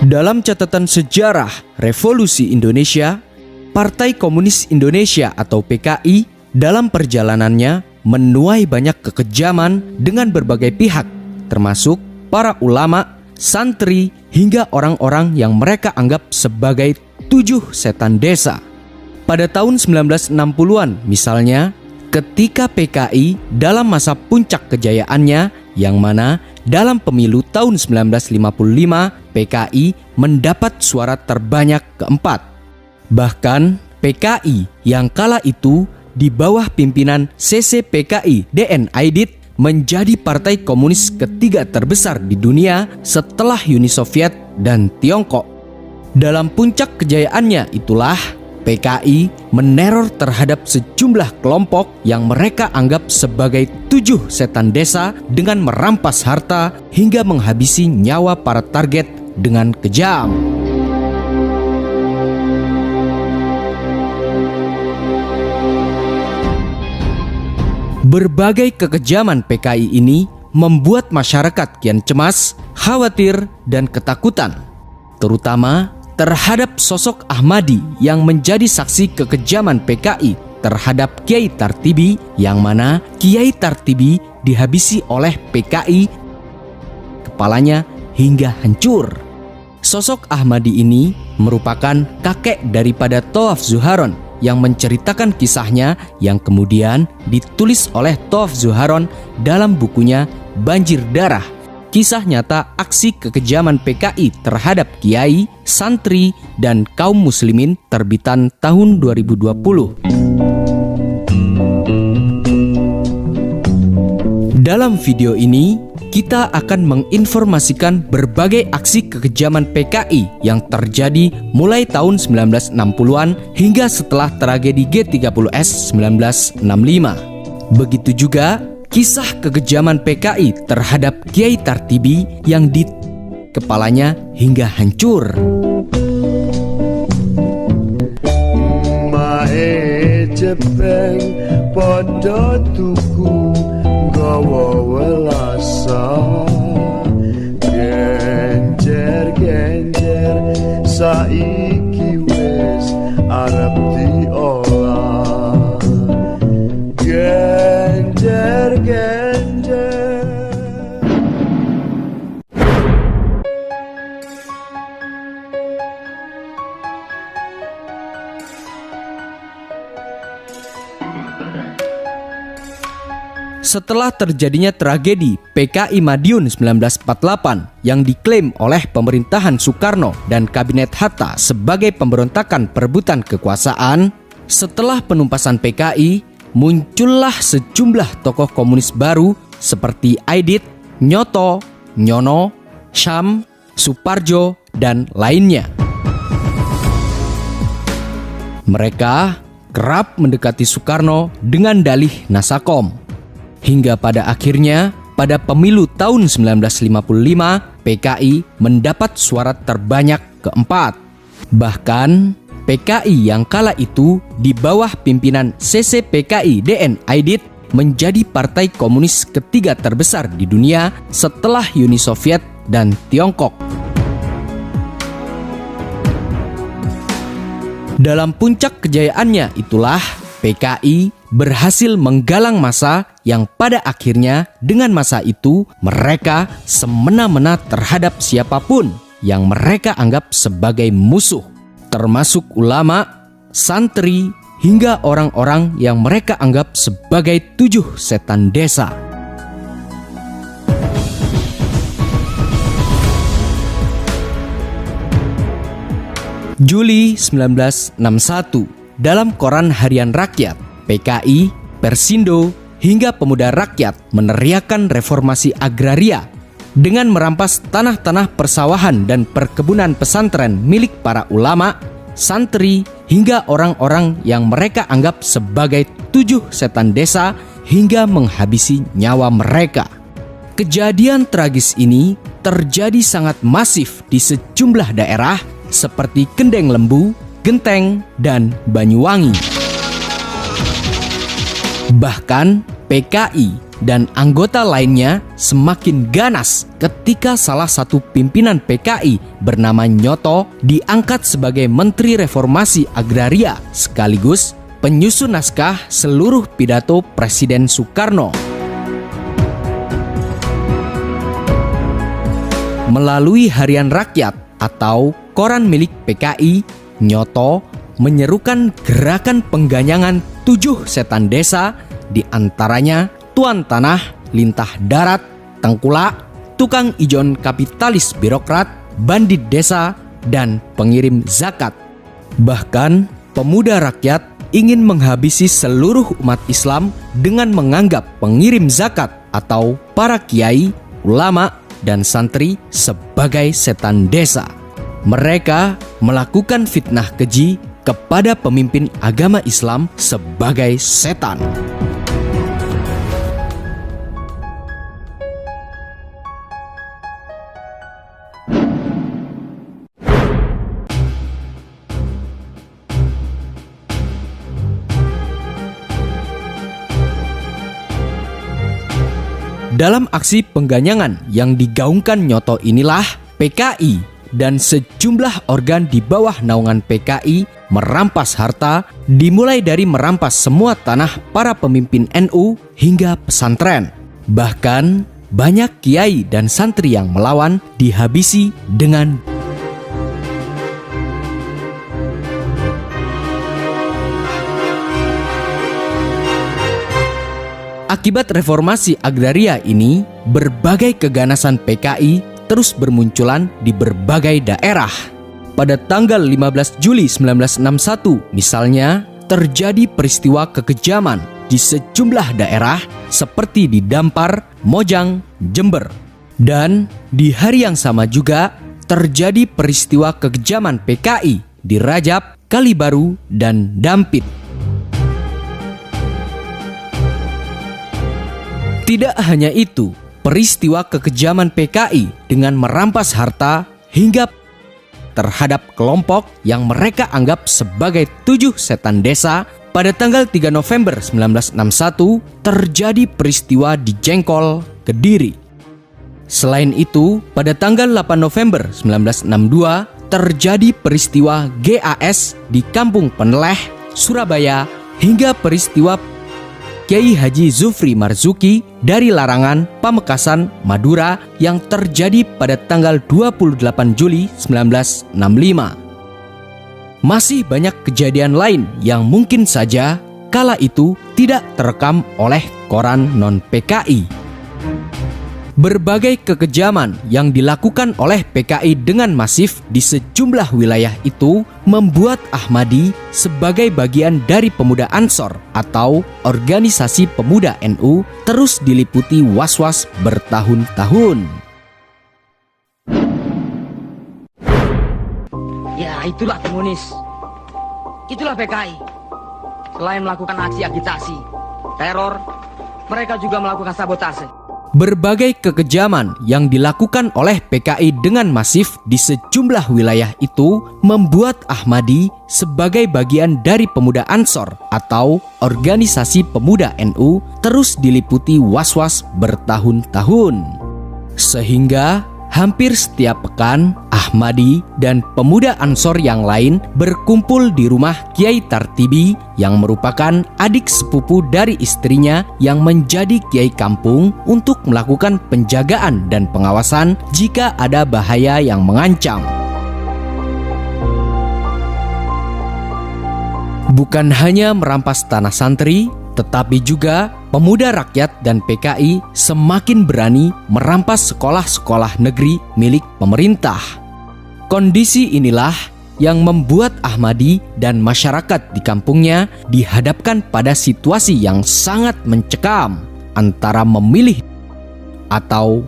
Dalam catatan sejarah Revolusi Indonesia, Partai Komunis Indonesia atau PKI dalam perjalanannya menuai banyak kekejaman dengan berbagai pihak, termasuk para ulama, santri, hingga orang-orang yang mereka anggap sebagai 7 setan desa. Pada tahun 1960-an misalnya, ketika PKI dalam masa puncak kejayaannya, yang mana dalam pemilu tahun 1955, PKI mendapat suara terbanyak keempat. Bahkan PKI yang kala itu di bawah pimpinan CCPKI DN Aidit menjadi partai komunis ketiga terbesar di dunia setelah Uni Soviet dan Tiongkok. Dalam puncak kejayaannya itulah PKI meneror terhadap sejumlah kelompok yang mereka anggap sebagai 7 setan desa dengan merampas harta hingga menghabisi nyawa para target dengan kejam. Berbagai kekejaman PKI ini membuat masyarakat kian cemas, khawatir, dan ketakutan, terutama terhadap sosok Ahmadi yang menjadi saksi kekejaman PKI terhadap Kiai Tartibi, yang mana Kiai Tartibi dihabisi oleh PKI, kepalanya hingga hancur. Sosok Ahmadi ini merupakan kakek daripada Toaf Zuharon yang menceritakan kisahnya yang kemudian ditulis oleh Toaf Zuharon dalam bukunya Banjir Darah, kisah nyata aksi kekejaman PKI terhadap kiai, santri, dan kaum muslimin terbitan tahun 2020. Dalam video ini, kita akan menginformasikan berbagai aksi kekejaman PKI yang terjadi mulai tahun 1960-an hingga setelah tragedi G30S 1965. Begitu juga kisah kekejaman PKI terhadap Kiai Tartibi yang di kepalanya hingga hancur. Mae jepeng podo tuku gawa welasa, genjer-genjer saiki wis arep diolah, genjer-genjer. Setelah terjadinya tragedi PKI Madiun 1948 yang diklaim oleh pemerintahan Soekarno dan Kabinet Hatta sebagai pemberontakan perebutan kekuasaan, setelah penumpasan PKI, muncullah sejumlah tokoh komunis baru seperti Aidit, Nyoto, Nyono, Syam, Suparjo, dan lainnya. Mereka kerap mendekati Soekarno dengan dalih Nasakom. Hingga pada akhirnya, pada pemilu tahun 1955, PKI mendapat suara terbanyak keempat. Bahkan, PKI yang kala itu di bawah pimpinan CCPKI DN Aidit menjadi partai komunis ketiga terbesar di dunia setelah Uni Soviet dan Tiongkok. Dalam puncak kejayaannya itulah PKI berhasil menggalang massa yang pada akhirnya dengan massa itu mereka semena-mena terhadap siapapun yang mereka anggap sebagai musuh, termasuk ulama, santri, hingga orang-orang yang mereka anggap sebagai 7 setan desa. Juli 1961, dalam Koran Harian Rakyat, PKI, Persindo, hingga Pemuda Rakyat meneriakkan reformasi agraria dengan merampas tanah-tanah persawahan dan perkebunan pesantren milik para ulama, santri, hingga orang-orang yang mereka anggap sebagai 7 setan desa hingga menghabisi nyawa mereka. Kejadian tragis ini terjadi sangat masif di sejumlah daerah seperti Kendeng Lembu, Genteng, dan Banyuwangi. Bahkan PKI dan anggota lainnya semakin ganas ketika salah satu pimpinan PKI bernama Nyoto diangkat sebagai Menteri Reformasi Agraria sekaligus penyusun naskah seluruh pidato Presiden Soekarno. Melalui Harian Rakyat atau koran milik PKI, Nyoto menyerukan gerakan pengganyangan 7 setan desa, di antaranya tuan tanah, lintah darat, tengkulak, tukang ijon kapitalis birokrat, bandit desa, dan pengirim zakat. Bahkan pemuda rakyat ingin menghabisi seluruh umat Islam dengan menganggap pengirim zakat atau para kiai, ulama, dan santri sebagai setan desa. Mereka melakukan fitnah keji kepada pemimpin agama Islam sebagai setan. Dalam aksi pengganyangan yang digaungkan Nyoto inilah PKI dan sejumlah organ di bawah naungan PKI merampas harta, dimulai dari merampas semua tanah para pemimpin NU hingga pesantren. Bahkan banyak kiai dan santri yang melawan dihabisi dengan Akibat reformasi agraria ini, berbagai keganasan PKI terus bermunculan di berbagai daerah. Pada tanggal 15 Juli 1961 misalnya, terjadi peristiwa kekejaman di sejumlah daerah seperti di Dampar, Mojang, Jember. Dan di hari yang sama juga terjadi peristiwa kekejaman PKI di Rajab, Kalibaru, dan Dampit. Tidak hanya itu, peristiwa kekejaman PKI dengan merampas harta hingga terhadap kelompok yang mereka anggap sebagai 7 setan desa pada tanggal 3 November 1961 terjadi peristiwa di Jengkol, Kediri. Selain itu, pada tanggal 8 November 1962 terjadi peristiwa GAS di Kampung Peneleh, Surabaya, hingga peristiwa Kiai Haji Zufri Marzuki dari Larangan, Pamekasan, Madura yang terjadi pada tanggal 28 Juli 1965. Masih banyak kejadian lain yang mungkin saja kala itu tidak terekam oleh koran non-PKI. Berbagai kekejaman yang dilakukan oleh PKI dengan masif di sejumlah wilayah itu membuat Ahmadi sebagai bagian dari Pemuda Ansor atau organisasi pemuda NU terus diliputi was-was bertahun-tahun. Ya, itulah komunis. Itulah PKI. Selain melakukan aksi agitasi, teror, mereka juga melakukan sabotase. Berbagai kekejaman yang dilakukan oleh PKI dengan masif di sejumlah wilayah itu membuat Ahmadi sebagai bagian dari Pemuda Ansor atau organisasi pemuda NU terus diliputi was-was bertahun-tahun. Sehingga hampir setiap pekan Ahmadi dan pemuda Ansor yang lain berkumpul di rumah Kiai Tartibi yang merupakan adik sepupu dari istrinya yang menjadi kiai kampung untuk melakukan penjagaan dan pengawasan jika ada bahaya yang mengancam. Bukan hanya merampas tanah santri, tetapi juga pemuda rakyat dan PKI semakin berani merampas sekolah-sekolah negeri milik pemerintah. Kondisi inilah yang membuat Ahmadi dan masyarakat di kampungnya dihadapkan pada situasi yang sangat mencekam antara memilih atau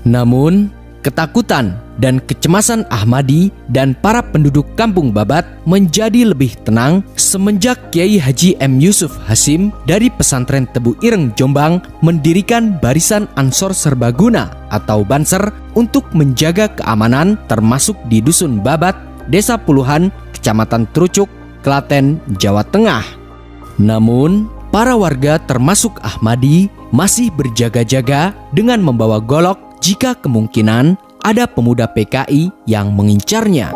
Namun, Ketakutan dan kecemasan Ahmadi dan para penduduk kampung Babat menjadi lebih tenang semenjak Kiai Haji M. Yusuf Hasim dari pesantren Tebu Ireng, Jombang mendirikan Barisan Ansor Serbaguna atau Banser untuk menjaga keamanan termasuk di Dusun Babat, Desa Puluhan, Kecamatan Trucuk, Klaten, Jawa Tengah. Namun, para warga termasuk Ahmadi masih berjaga-jaga dengan membawa golok jika kemungkinan ada pemuda PKI yang mengincarnya.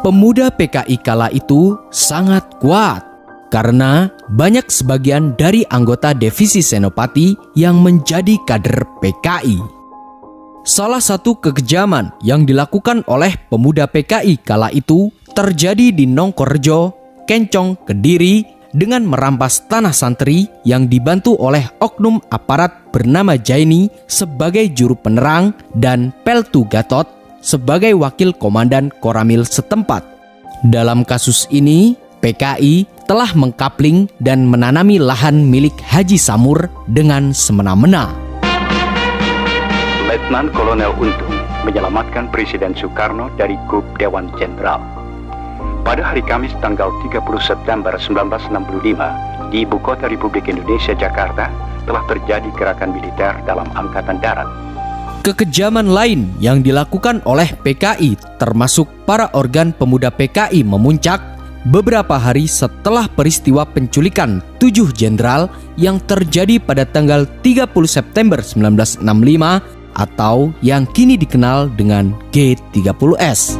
Pemuda PKI kala itu sangat kuat karena banyak sebagian dari anggota Divisi Senopati yang menjadi kader PKI. Salah satu kekejaman yang dilakukan oleh pemuda PKI kala itu terjadi di Nongkorejo, Kencong, Kediri dengan merampas tanah santri yang dibantu oleh oknum aparat bernama Jaini sebagai juru penerang dan Peltu Gatot sebagai wakil komandan Koramil setempat. Dalam kasus ini, PKI telah mengkapling dan menanami lahan milik Haji Samur dengan semena-mena. Letnan Kolonel Untung menyelamatkan Presiden Soekarno dari Kup Dewan Jenderal. Pada hari Kamis tanggal 30 September 1965 di Ibu Kota Republik Indonesia, Jakarta, telah terjadi gerakan militer dalam Angkatan Darat. Kekejaman lain yang dilakukan oleh PKI termasuk para organ pemuda PKI memuncak beberapa hari setelah peristiwa penculikan 7 jenderal yang terjadi pada tanggal 30 September 1965 atau yang kini dikenal dengan G30S.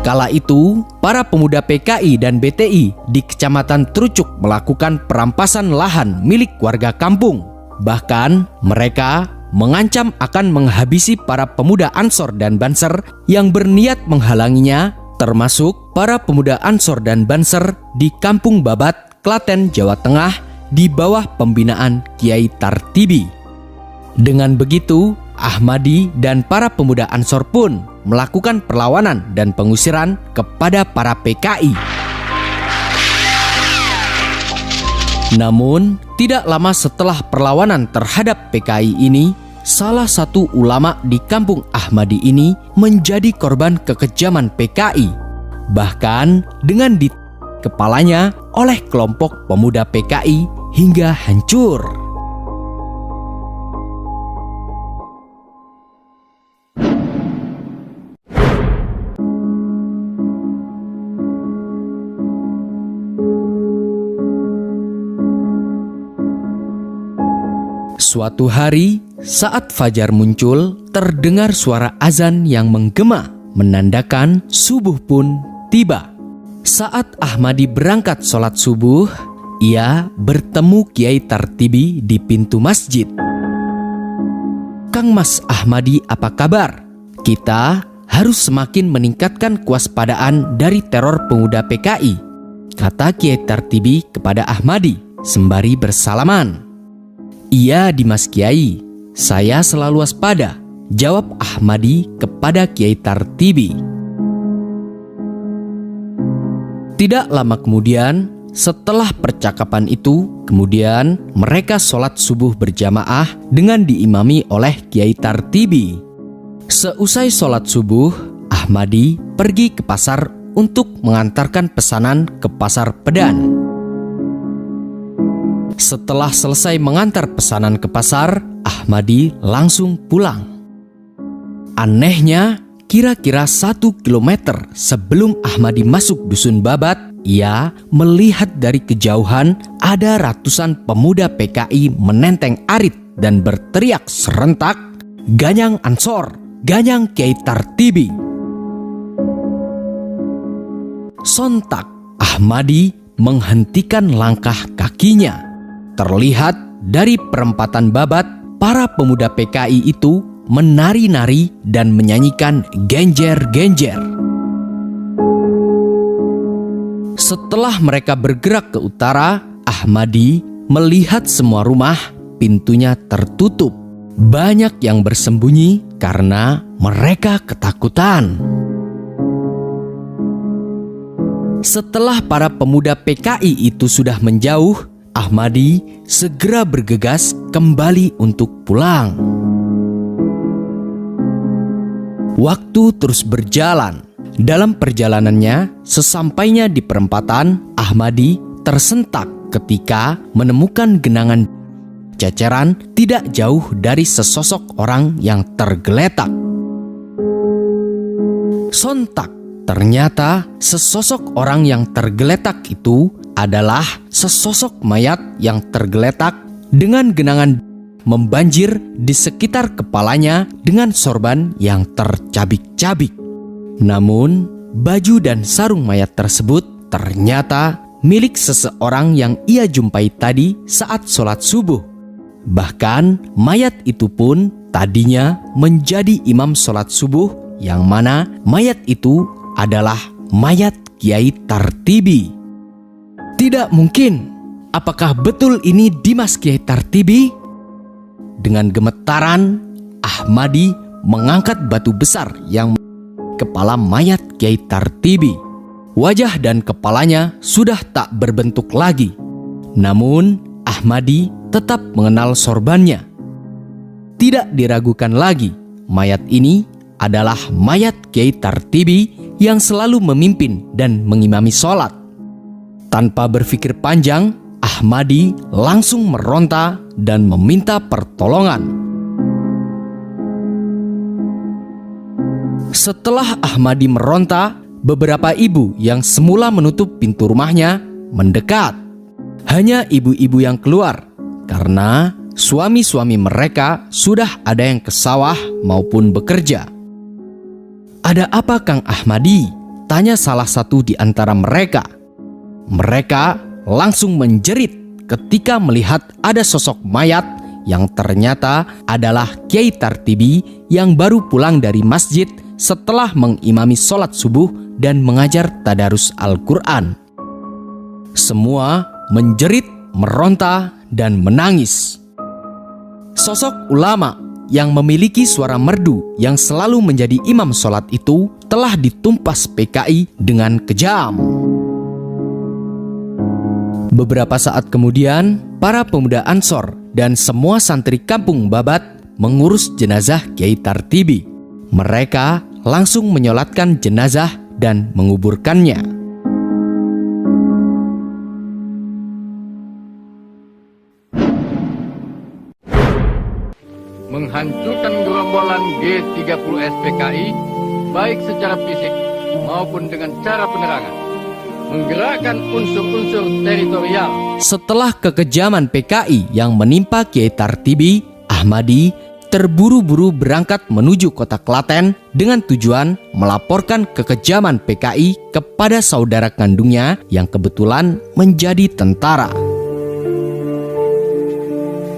Kala itu, para pemuda PKI dan BTI di Kecamatan Trucuk melakukan perampasan lahan milik warga kampung. Bahkan, mereka mengancam akan menghabisi para pemuda Ansor dan Banser yang berniat menghalanginya, termasuk para pemuda Ansor dan Banser di Kampung Babat, Klaten, Jawa Tengah, di bawah pembinaan Kiai Tartibi. Dengan begitu, Ahmadi dan para pemuda Ansor pun melakukan perlawanan dan pengusiran kepada para PKI. Namun, tidak lama setelah perlawanan terhadap PKI ini, salah satu ulama di kampung Ahmadi ini menjadi korban kekejaman PKI. Bahkan dengan kepalanya oleh kelompok pemuda PKI hingga hancur. Suatu hari, saat fajar muncul, terdengar suara azan yang menggema, menandakan subuh pun tiba. Saat Ahmadi berangkat sholat subuh, ia bertemu Kiai Tartibi di pintu masjid. "Kang Mas Ahmadi, apa kabar? Kita harus semakin meningkatkan kewaspadaan dari teror pemuda PKI," kata Kiai Tartibi kepada Ahmadi sembari bersalaman. "Iya Dimas Kiai, saya selalu waspada," jawab Ahmadi kepada Kiai Tartibi. Tidak lama kemudian, setelah percakapan itu, kemudian mereka sholat subuh berjamaah dengan diimami oleh Kiai Tartibi. Seusai sholat subuh, Ahmadi pergi ke pasar untuk mengantarkan pesanan ke Pasar Pedan. Setelah selesai mengantar pesanan ke pasar, Ahmadi langsung pulang. Anehnya, kira-kira 1 kilometer sebelum Ahmadi masuk Dusun Babat, ia melihat dari kejauhan ada ratusan pemuda PKI menenteng arit dan berteriak serentak, "Ganyang Ansor, ganyang Kiai Tartibi." Sontak, Ahmadi menghentikan langkah kakinya. Terlihat dari perempatan Babat, para pemuda PKI itu menari-nari dan menyanyikan genjer-genjer. Setelah mereka bergerak ke utara, Ahmadi melihat semua rumah pintunya tertutup. Banyak yang bersembunyi karena mereka ketakutan. Setelah para pemuda PKI itu sudah menjauh, Ahmadi segera bergegas kembali untuk pulang. Waktu terus berjalan. Dalam perjalanannya, sesampainya di perempatan, Ahmadi tersentak ketika menemukan genangan ceceran tidak jauh dari sesosok orang yang tergeletak. Sontak, ternyata sesosok orang yang tergeletak itu adalah sesosok mayat yang tergeletak dengan genangan membanjir di sekitar kepalanya dengan sorban yang tercabik-cabik. Namun, baju dan sarung mayat tersebut ternyata milik seseorang yang ia jumpai tadi saat sholat subuh. Bahkan, mayat itu pun tadinya menjadi imam sholat subuh, yang mana mayat itu adalah mayat Kiai Tartibi. Tidak mungkin. Apakah betul ini Dimas Kiai Tartibi? Dengan gemetaran, Ahmadi mengangkat batu besar yang kepala mayat Kiai Tartibi. Wajah dan kepalanya sudah tak berbentuk lagi. Namun, Ahmadi tetap mengenal sorbannya. Tidak diragukan lagi, mayat ini adalah mayat Kiai Tartibi yang selalu memimpin dan mengimami sholat. Tanpa berpikir panjang, Ahmadi langsung meronta dan meminta pertolongan. Setelah Ahmadi meronta, beberapa ibu yang semula menutup pintu rumahnya mendekat. Hanya ibu-ibu yang keluar karena suami-suami mereka sudah ada yang ke sawah maupun bekerja. "Ada apa, Kang Ahmadi?" tanya salah satu di antara mereka. Mereka langsung menjerit ketika melihat ada sosok mayat yang ternyata adalah Kiai Tartibi yang baru pulang dari masjid setelah mengimami sholat subuh dan mengajar tadarus Al-Quran. Semua menjerit, meronta, dan menangis. Sosok ulama yang memiliki suara merdu yang selalu menjadi imam sholat itu telah ditumpas PKI dengan kejam. Beberapa saat kemudian, para pemuda Ansor dan semua santri kampung Babat mengurus jenazah Kiai Tartibi. Mereka langsung menyolatkan jenazah dan menguburkannya. Menghancurkan gerombolan G30 SPKI baik secara fisik maupun dengan cara penerangan. Menggerakkan unsur-unsur teritorial. Setelah kekejaman PKI yang menimpa Kiai Tartibi, Ahmadi terburu-buru berangkat menuju kota Klaten dengan tujuan melaporkan kekejaman PKI kepada saudara kandungnya yang kebetulan menjadi tentara.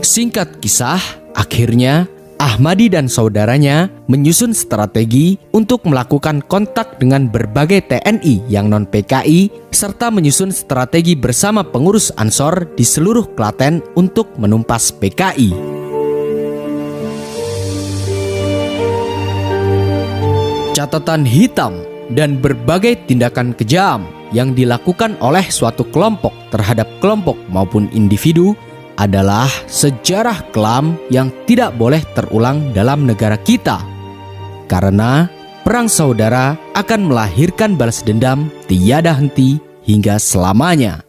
Singkat kisah, akhirnya Ahmadi dan saudaranya menyusun strategi untuk melakukan kontak dengan berbagai TNI yang non-PKI serta menyusun strategi bersama pengurus Ansor di seluruh Klaten untuk menumpas PKI. Catatan hitam dan berbagai tindakan kejam yang dilakukan oleh suatu kelompok terhadap kelompok maupun individu adalah sejarah kelam yang tidak boleh terulang dalam negara kita. Karena perang saudara akan melahirkan balas dendam tiada henti hingga selamanya.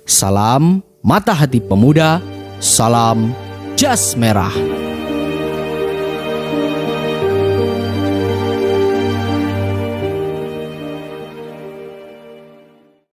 Salam Mata Hati Pemuda, salam Jas Merah.